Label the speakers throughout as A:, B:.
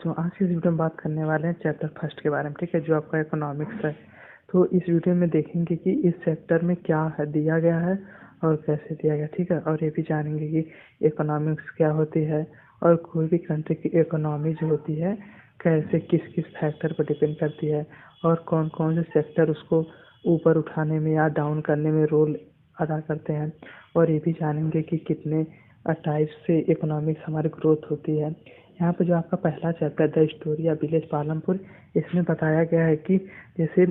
A: तो आज की इस वीडियो में बात करने वाले हैं चैप्टर फर्स्ट के बारे में, ठीक है, जो आपका इकोनॉमिक्स है। तो इस वीडियो में देखेंगे कि इस चैप्टर में क्या है दिया गया है और कैसे दिया गया, ठीक है। और ये भी जानेंगे कि इकोनॉमिक्स क्या होती है और कोई भी कंट्री की इकोनॉमी जो होती है कैसे किस किस फैक्टर पर डिपेंड करती है और कौन कौन से सेक्टर उसको ऊपर उठाने में या डाउन करने में रोल अदा करते हैं। और ये भी जानेंगे कि कितने टाइप से इकोनॉमिक्स हमारी ग्रोथ होती है। यहाँ पे जो आपका पहला chapter the story of village Palampur, इसमें बताया गया है कि जैसे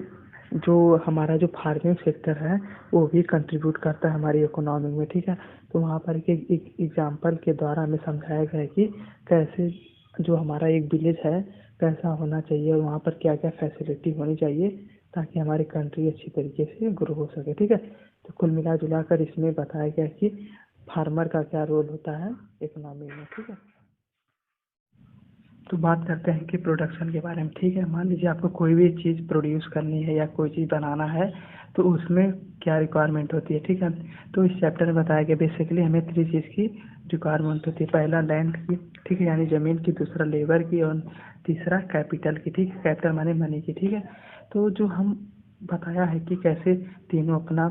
A: जो हमारा जो फार्मिंग सेक्टर है वो भी कंट्रीब्यूट करता है हमारी इकोनॉमी में, ठीक है। तो वहाँ पर एक एग्जाम्पल के द्वारा हमें समझाया गया है कि कैसे जो हमारा एक विलेज है कैसा होना चाहिए और वहाँ पर क्या क्या फैसिलिटी होनी चाहिए ताकि हमारी कंट्री अच्छी तरीके से ग्रो हो सके, ठीक है। तो कुल मिला जुला कर इसमें बताया गया कि फार्मर का क्या रोल होता है इकोनॉमी में, ठीक है। तो बात करते हैं कि प्रोडक्शन के बारे में, ठीक है। मान लीजिए आपको कोई भी चीज़ प्रोड्यूस करनी है या कोई चीज़ बनाना है तो उसमें क्या रिक्वायरमेंट होती है, ठीक है। तो इस चैप्टर में बताया गया बेसिकली हमें 3 चीज़ की रिक्वायरमेंट होती है। पहला लैंड की, ठीक है, यानी ज़मीन की। दूसरा लेबर की और तीसरा कैपिटल की, ठीक है। कैपिटल माने मनी की, ठीक है। तो जो हम बताया है कि कैसे तीनों अपना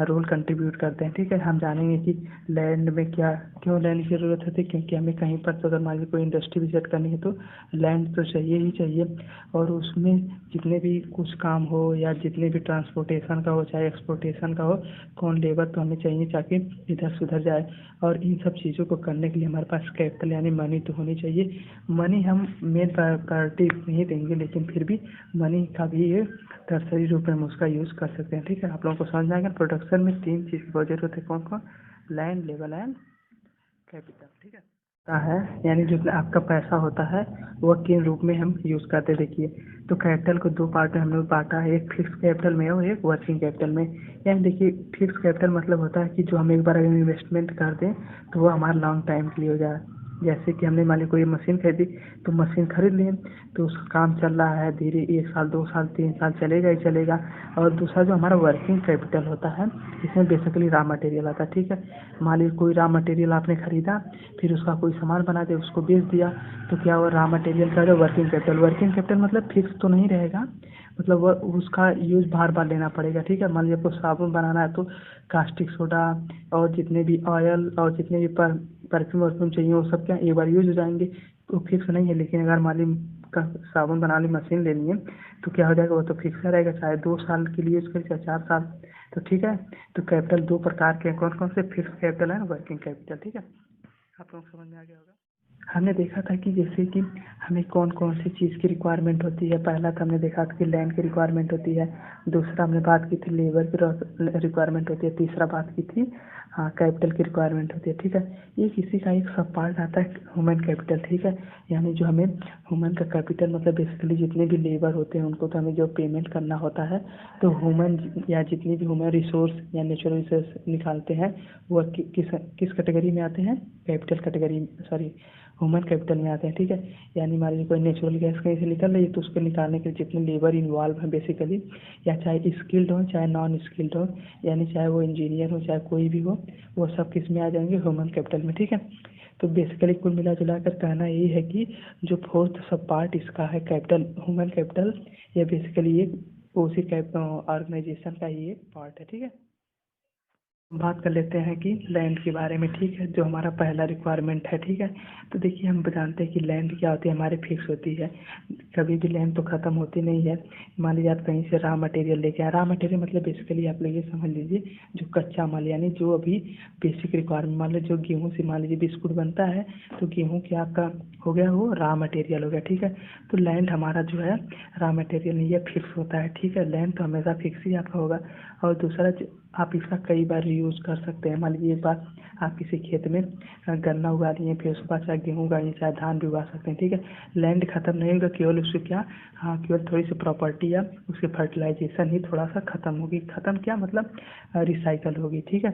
A: रोल कंट्रीब्यूट करते हैं, ठीक है। हम जानेंगे कि लैंड में क्या क्यों लैंड की ज़रूरत होती है, क्योंकि हमें कहीं पर तो अगर मान लीजिए कोई इंडस्ट्री विजिट करनी है तो लैंड तो चाहिए ही चाहिए। और उसमें जितने भी कुछ काम हो या जितने भी ट्रांसपोर्टेशन का हो चाहे एक्सपोर्टेशन का हो, कौन लेबर तो हमें चाहिए ताकि इधर से उधर जाए। और इन सब चीज़ों को करने के लिए हमारे पास कैपिटल यानी मनी तो होनी चाहिए। मनी हम मेन प्रायोरिटी नहीं देंगे लेकिन फिर भी मनी का भी एक टर्सरी रूप में हम उसका यूज़ कर सकते हैं, ठीक है। आप लोगों को समझ में आएगा। प्रोडक्शन में 3 चीज़ की जरूरत होती है, कौन कौन? लैंड, लेबर एंड कैपिटल, ठीक है। यानी जो आपका पैसा होता है वह किन रूप में हम यूज़ करते हैं, देखिए। तो कैपिटल को 2 पार्ट में हम लोग बांटा है, एक फिक्स कैपिटल में और एक वर्किंग कैपिटल में। यानी देखिए फिक्स कैपिटल मतलब होता है कि जो हम एक बार अगर इन्वेस्टमेंट कर दें तो वह हमारा लॉन्ग टाइम के लिए हो जाए। जैसे कि हमने मान ली कोई मशीन खरीदी तो मशीन खरीद लिए तो उसका काम चल रहा है धीरे 1 साल 2 साल 3 साल चलेगा ही चलेगा। और दूसरा जो हमारा वर्किंग कैपिटल होता है इसमें बेसिकली रॉ मटेरियल आता है, ठीक है। मान लीजिए कोई रॉ मटेरियल आपने खरीदा फिर उसका कोई सामान बना दे उसको बेच दिया तो क्या वो रॉ मटेरियल का जो वर्किंग कैपिटल। वर्किंग कैपिटल मतलब फिक्स तो नहीं रहेगा, मतलब वह उसका यूज़ बार बार लेना पड़ेगा, ठीक है। मान लीजिए आपको साबुन बनाना है तो कास्टिक सोडा और जितने भी ऑयल और जितने भी परफ्यूम वर्फ्यूम चाहिए वो सब क्या एक बार यूज हो जाएंगे। तो फिक्स नहीं है। लेकिन अगर मान ली का साबुन बनाने की मशीन लेनी है तो क्या हो जाएगा, वो तो फिक्स रहेगा, चाहे 2 साल के लिए यूज करें चाहे 4 साल। तो ठीक है। तो कैपिटल 2 प्रकार के कौन कौन से? फिक्स कैपिटल है, वर्किंग कैपिटल, ठीक है। आप लोग समझ में आ गया होगा। हमने देखा था कि जैसे कि हमें कौन कौन सी चीज़ की रिक्वायरमेंट होती है। पहला तो हमने देखा था कि लैंड की रिक्वायरमेंट होती है। दूसरा हमने बात की थी लेबर की रिक्वायरमेंट होती है। तीसरा बात की थी हाँ कैपिटल की रिक्वायरमेंट होती है, ठीक है। ये किसी का एक सब पार्ट आता है ह्यूमन कैपिटल, ठीक है। यानी जो हमें ह्यूमन का कैपिटल मतलब बेसिकली जितने भी लेबर होते हैं उनको तो हमें जो पेमेंट करना होता है तो ह्यूमन या जितनी भी ह्यूमन रिसोर्स या नेचुरल रिसोर्स निकालते हैं वो किस किस कैटेगरी में आते हैं? Capital category, sorry human capital में आते हैं, ठीक है। यानी मान लीजिए कोई नेचुरल गैस कहीं से निकल रही है तो उसको निकालने के लिए जितने लेबर इन्वॉल्व हैं बेसिकली, या चाहे स्किल्ड हो चाहे नॉन स्किल्ड हो, यानी चाहे वो इंजीनियर हो चाहे कोई भी हो, वो सब किस में आ जाएंगे? ह्यूमन कैपिटल में, ठीक है। तो बेसिकली कुल मिला जुला कर कहना यही है कि जो फोर्थ सब पार्ट इसका है कैपिटल, ह्यूमन कैपिटल, ये बेसिकली एक उसी ऑर्गेनाइजेशन का ही एक पार्ट है, ठीक है। बात कर लेते हैं कि लैंड के बारे में, ठीक है, जो हमारा पहला रिक्वायरमेंट है, ठीक है। तो देखिए हम जानते हैं कि लैंड क्या होती है, हमारी फिक्स होती है। कभी भी लैंड तो ख़त्म होती नहीं है। मान लीजिए आप कहीं से रॉ मटेरियल लेके आए, रॉ मटेरियल मतलब बेसिकली आप लोग ये समझ लीजिए जो कच्चा माल, यानी जो अभी बेसिक रिक्वायरमेंट, मान लीजिए जो गेहूँ से मान लीजिए बिस्कुट बनता है तो गेहूँ क्या आपका हो गया, वो रॉ मटेरियल हो गया, ठीक है। तो लैंड हमारा जो है रॉ मटेरियल नहीं है, फिक्स होता है, ठीक है। लैंड तो हमेशा फिक्स ही आपका होगा। और दूसरा आप इसका कई बार यूज़ कर सकते हैं। मान लीजिए एक बार आप किसी खेत में गन्ना उगा दिए फिर उसके बाद चाहे गेहूँ उगाइए चाहे धान भी उगा सकते हैं, ठीक है। लैंड खत्म नहीं होगा, केवल उससे क्या हाँ केवल थोड़ी सी प्रॉपर्टी या उसकी फर्टिलाइजेशन ही थोड़ा सा खत्म होगी। खत्म क्या मतलब रिसाइकल होगी, ठीक है।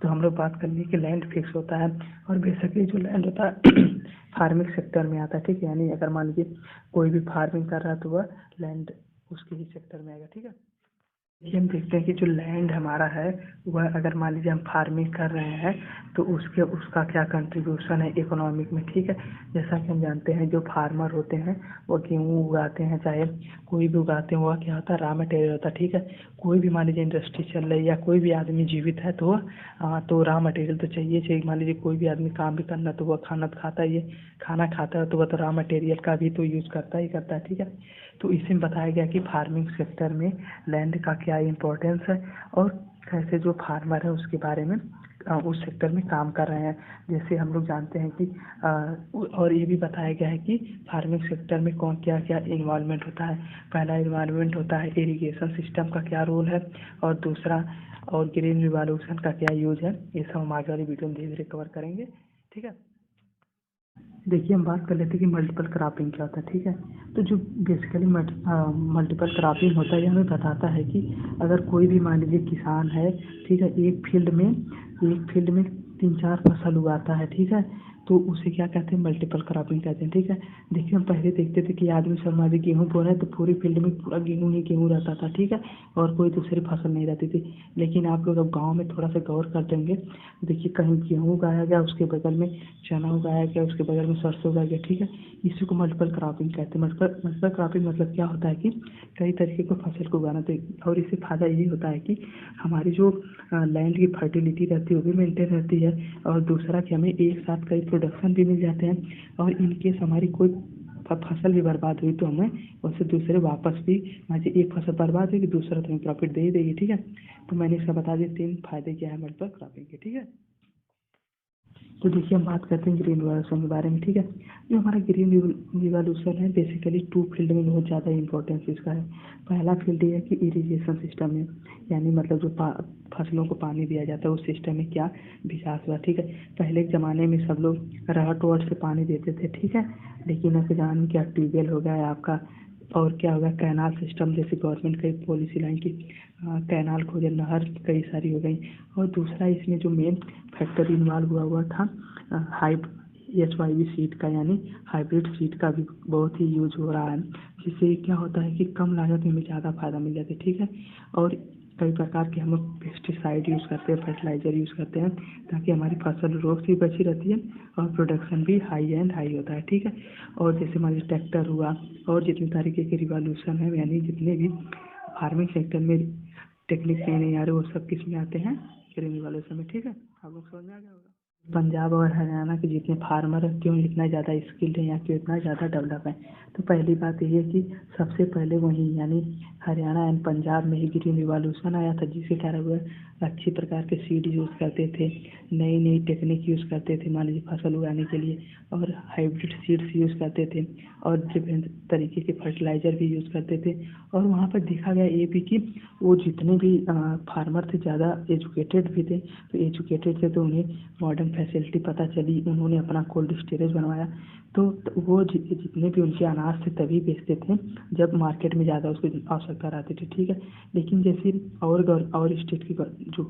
A: तो हम लोग बात करेंगे कि लैंड फिक्स होता है। और बेसिकली जो लैंड होता है फार्मिंग सेक्टर में आता है, ठीक है। यानी अगर मान लीजिए कोई भी फार्मिंग कर रहा है तो वह लैंड उसके ही सेक्टर में आएगा, ठीक है। ये हम देखते हैं कि जो लैंड हमारा है वह अगर मान लीजिए हम फार्मिंग कर रहे हैं तो उसका क्या कंट्रीब्यूशन है इकोनॉमिक में, ठीक है। जैसा कि हम जानते हैं जो फार्मर होते हैं वो गेहूँ उगाते हैं, चाहे कोई भी उगाते हैं, वह क्या होता है, रॉ मटेरियल होता है, ठीक है। कोई भी मान लीजिए इंडस्ट्री चल रही है या कोई भी आदमी जीवित है तो तो रॉ मटेरियल तो चाहिए चाहिए। मान लीजिए कोई भी आदमी काम भी करना तो वह खाना तो खाता ही है, खाना खाता है तो वह तो रॉ मटेरियल का भी तो यूज़ करता ही करता है, ठीक है। तो इसी में बताया गया कि फार्मिंग सेक्टर में लैंड का क्या इम्पोर्टेंस है और कैसे जो फार्मर है उसके बारे में उस सेक्टर में काम कर रहे हैं। जैसे हम लोग जानते हैं कि और ये भी बताया गया है कि फार्मिंग सेक्टर में कौन क्या क्या इन्वॉल्वमेंट होता है। पहला इन्वॉल्वमेंट होता है इरिगेशन सिस्टम का क्या रोल है, और दूसरा और ग्रीन रिवॉल्यूशन का क्या यूज है। ये सब हम आगे वाली वीडियो में धीरे धीरे कवर करेंगे, ठीक है। देखिए हम बात कर लेते हैं कि मल्टीपल क्रॉपिंग क्या होता है, ठीक है। तो जो बेसिकली मल्टीपल क्रॉपिंग होता है ये हमें बताता है कि अगर कोई भी मान लीजिए किसान है, ठीक है, एक फील्ड में 3-4 फसल उगाता है, ठीक है, तो उसे क्या कहते हैं, मल्टीपल क्रॉपिंग कहते हैं, ठीक है। देखिए हम पहले देखते थे कि आदमी सब मान लीजिए गेहूँ बो रहा है तो पूरी फील्ड में पूरा गेहूँ ही गेहूँ रहता था, ठीक है, और कोई दूसरी फसल नहीं रहती थी। लेकिन आप लोग अब गाँव में थोड़ा सा गौर कर देंगे, देखिए कहीं गेहूँ उगाया गया, उसके बगल में चना उगाया गया, उसके बगल में सरसों उगाया गया, ठीक है। इसी को मल्टीपल क्रॉपिंग कहते हैं। मल्टीपल क्रॉपिंग मतलब क्या होता है कि कई तरीके को फसल को उगाना, तो और इससे फ़ायदा ये होता है कि हमारी जो लैंड की फर्टिलिटी रहती है वो भी मेंटेन रहती है, और दूसरा कि हमें एक साथ कई प्रोडक्शन भी मिल जाते हैं, और इन केस हमारी कोई फसल भी बर्बाद हुई तो हमें उससे दूसरे वापस भी, मान लीजिए एक फसल बर्बाद हुई कि दूसरा तुम्हें प्रॉफिट दे ही देगी, ठीक है। तो मैंने इसका बता दिया 3 फायदे क्या है मल्टीपल क्रॉपिंग के, ठीक है। तो देखिए हम बात करते हैं ग्रीन रिवॉल्यूशन के बारे में, ठीक है। जो हमारा ग्रीन रिवॉल्यूशन है बेसिकली 2 फील्ड में बहुत ज़्यादा इंपॉर्टेंस इसका है। पहला फील्ड ये है कि इरिगेशन सिस्टम में, यानी मतलब जो फसलों को पानी दिया जाता है उस सिस्टम में क्या विकास हुआ, ठीक है। पहले के ज़माने में सब लोग राहट वाट से पानी देते थे, ठीक है, लेकिन अब के ज़माने में क्या ट्यूबवेल हो गया है आपका, और क्या होगा कैनाल सिस्टम, जैसे गवर्नमेंट कई पॉलिसी लाइन की कैनाल खोजे, नहर कई सारी हो गई। और दूसरा इसमें जो मेन फैक्टर इन्वॉल्व हुआ था हाइब HYV सीड का, यानी हाइब्रिड सीड का भी बहुत ही यूज हो रहा है, जिससे क्या होता है कि कम लागत में हमें ज़्यादा फायदा मिल जाता है, ठीक है। और कई प्रकार के हम लोग पेस्टिसाइड यूज़ करते हैं, फर्टिलाइज़र यूज़ करते हैं, ताकि हमारी फसल रोग से बची रहती है और प्रोडक्शन भी हाई एंड हाई होता है, ठीक है। और जैसे मान लीजिए ट्रैक्टर हुआ, और जितने तरीके के रिवॉल्यूशन है, यानी जितने भी फार्मिंग सेक्टर में टेक्निक नए नहीं आ रहे वो सब किस में आते हैं, ग्रीन रिवॉल्यूशन में, ठीक है। आप लोग समझ में आ गया होगा। पंजाब और हरियाणा के जितने फार्मर हैं क्यों इतना ज़्यादा स्किल्ड हैं या क्यों इतना ज़्यादा डेवलप है, तो पहली बात ये है कि सबसे पहले वहीं यानी हरियाणा एंड पंजाब में ही ग्रीन रिवॉल्यूशन आया था, जिसके कारण वह अच्छी प्रकार के सीड यूज़ करते थे, नई नई टेक्निक यूज़ करते थे मान लीजिए फसल उगाने के लिए, और हाइब्रिड सीड्स यूज़ करते थे, और डिफरेंट तरीके के फर्टिलाइज़र भी यूज़ करते थे। और वहाँ पर देखा गया ये भी कि वो जितने भी फार्मर थे ज़्यादा एजुकेटेड भी थे, तो एजुकेटेड थे तो उन्हें मॉडर्न फैसिलिटी पता चली, उन्होंने अपना कोल्ड स्टोरेज बनवाया, तो वो जितने भी उनके अनाज थे तभी बेचते थे जब मार्केट में ज़्यादा उसकी आवश्यकता रहती थी, ठीक है। लेकिन जैसे और स्टेट के जो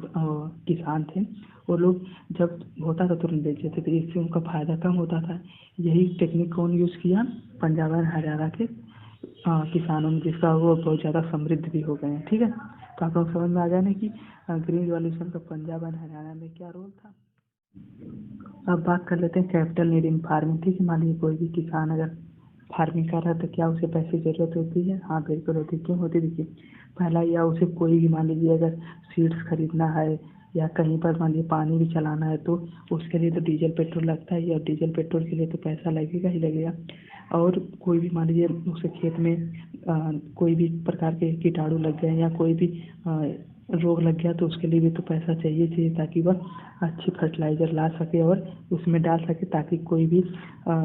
A: किसान थे वो लोग जब होता था तुरंत बेच देते थे, इससे उनका फ़ायदा कम होता था। यही टेक्निक कौन यूज़ किया, पंजाब और हरियाणा के किसानों में, जिसका वो बहुत ज़्यादा समृद्ध भी हो गए हैं, ठीक है। तो आप लोग समझ में आ गया ना कि ग्रीन रिवॉल्यूशन का पंजाब और हरियाणा में क्या रोल था। अब बात कर लेते हैं कैपिटल नीड इन फार्मिंग, ठीक है। मान लीजिए कोई भी किसान अगर फार्मिंग कर रहा है तो क्या उसे पैसे की ज़रूरत होती है, हाँ बिल्कुल होती है। क्यों होती है, देखिए पहला, या उसे कोई भी मान लीजिए अगर सीड्स खरीदना है या कहीं पर मान लीजिए पानी भी चलाना है तो उसके लिए तो डीजल पेट्रोल लगता है, और डीजल पेट्रोल के लिए तो पैसा लगेगा ही लगेगा। और कोई भी मान लीजिए उसे खेत में कोई भी प्रकार के कीटाणु लग गए या कोई भी रोग लग गया तो उसके लिए भी तो पैसा चाहिए चाहिए, ताकि वह अच्छी फर्टिलाइज़र ला सके और उसमें डाल सके, ताकि कोई भी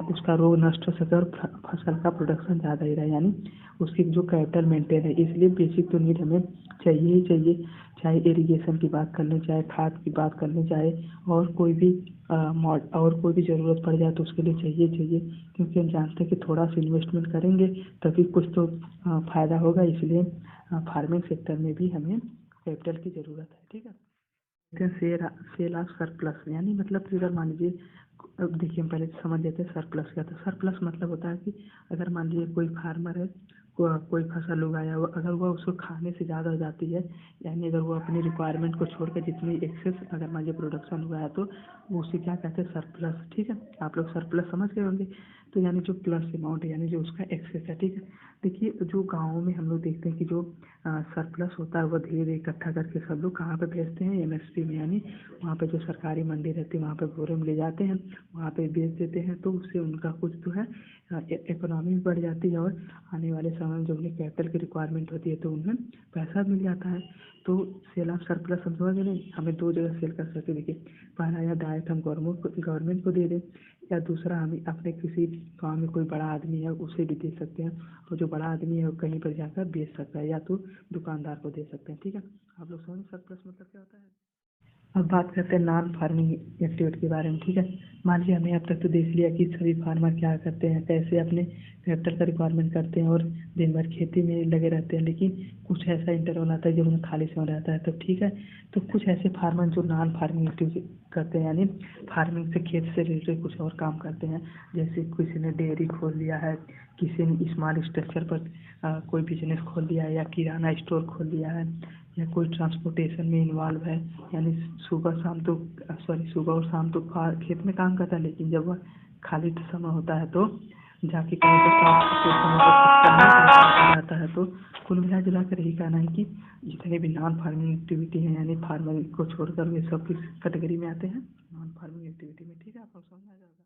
A: उसका रोग नष्ट हो सके और फसल का प्रोडक्शन ज़्यादा ही रहे, यानी उसकी जो कैपिटल मेंटेन है। इसलिए बेसिक तो नीड हमें चाहिए ही चाहिए, चाहे इरिगेशन की बात कर लें, चाहे खाद की बात कर लें, चाहे और कोई भी और कोई भी ज़रूरत पड़ जाए तो उसके लिए चाहिए चाहिए, क्योंकि हम जानते हैं कि थोड़ा सा इन्वेस्टमेंट करेंगे तभी कुछ तो फ़ायदा होगा। इसलिए फार्मिंग सेक्टर में भी हमें कैपिटल की ज़रूरत है, ठीक है। सेल ऑफ सरप्लस, यानी मतलब कि अगर मान लीजिए, अब देखिए हम पहले समझ लेते हैं सरप्लस क्या था। सरप्लस मतलब होता है कि अगर मान लीजिए कोई फार्मर है कोई फसल उगाया हुआ, अगर वह उसको खाने से ज़्यादा हो जाती है, यानी अगर वो अपनी रिक्वायरमेंट को छोड़कर जितनी एक्सेस अगर मान लीजिए प्रोडक्शन हुआ है तो वो उसे क्या कहते हैं, सरप्लस। ठीक है, आप लोग सरप्लस समझ गए होंगे। तो यानी जो प्लस अमाउंट है, यानी जो उसका एक्सेस है। ठीक है, देखिए जो गाँव में हम लोग देखते हैं कि जो सरप्लस होता है वह धीरे धीरे इकट्ठा करके सब लोग कहाँ पे भेजते हैं, एमएसपी में, यानी वहाँ पे जो सरकारी मंडी रहती है वहाँ पे बोरे में ले जाते हैं, वहाँ पे बेच देते हैं। तो उससे उनका कुछ तो है इकोनॉमी भी बढ़ जाती है, और आने वाले समय में जो उन्हें कैपिटल की रिक्वायरमेंट होती है तो उन्हें पैसा मिल जाता है। तो सेल ऑफ सरप्लस हम समझ नहीं, हमें दो जगह सेल कर सकते हैं। देखिए, पहला या डायरेक्ट हम गवर्नमेंट को दे दें, या दूसरा हम अपने किसी गाँव में कोई बड़ा आदमी है उसे भी दे सकते हैं। तो जो बड़ा आदमी है वो कहीं पर जाकर बेच सकता है, या तो दुकानदार को दे सकते हैं। ठीक है, आप लोग समझ सरप्लस मतलब क्या होता है। अब बात करते हैं नॉन फार्मिंग एक्टिविटी के बारे में। ठीक है, मान लीजिए हमने अब तक तो देख लिया कि सभी फार्मर क्या करते हैं, कैसे अपने कैपिटल का रिक्वायरमेंट करते हैं और दिन भर खेती में लगे रहते हैं। लेकिन कुछ ऐसा इंटरवल आता है जब उन्हें खाली समय रहता है। तो ठीक है, तो कुछ ऐसे फार्मर जो नॉन फार्मिंग एक्टिविटी करते हैं, यानी फार्मिंग से, खेत से रिलेटेड कुछ और काम करते हैं। जैसे किसी ने डेयरी खोल लिया है, किसी ने स्मॉल स्ट्रक्चर पर कोई बिजनेस खोल लिया है, या किराना स्टोर खोल लिया है, या कोई ट्रांसपोर्टेशन में इन्वॉल्व है, यानी सुबह और शाम तो खेत में काम करता है, लेकिन जब वह खाली समय होता है तो जाके कहीं पर ट्रांसपोर्टेशन करने जाता है। तो कुल मिला जुला कर यही कहना है कि जितने भी नॉन फार्मिंग एक्टिविटी हैं, यानी फार्मिंग को छोड़कर वे सब किस कैटेगरी में आते हैं, नॉन फार्मिंग एक्टिविटी में। ठीक है, आपको समझ आ जाएगा।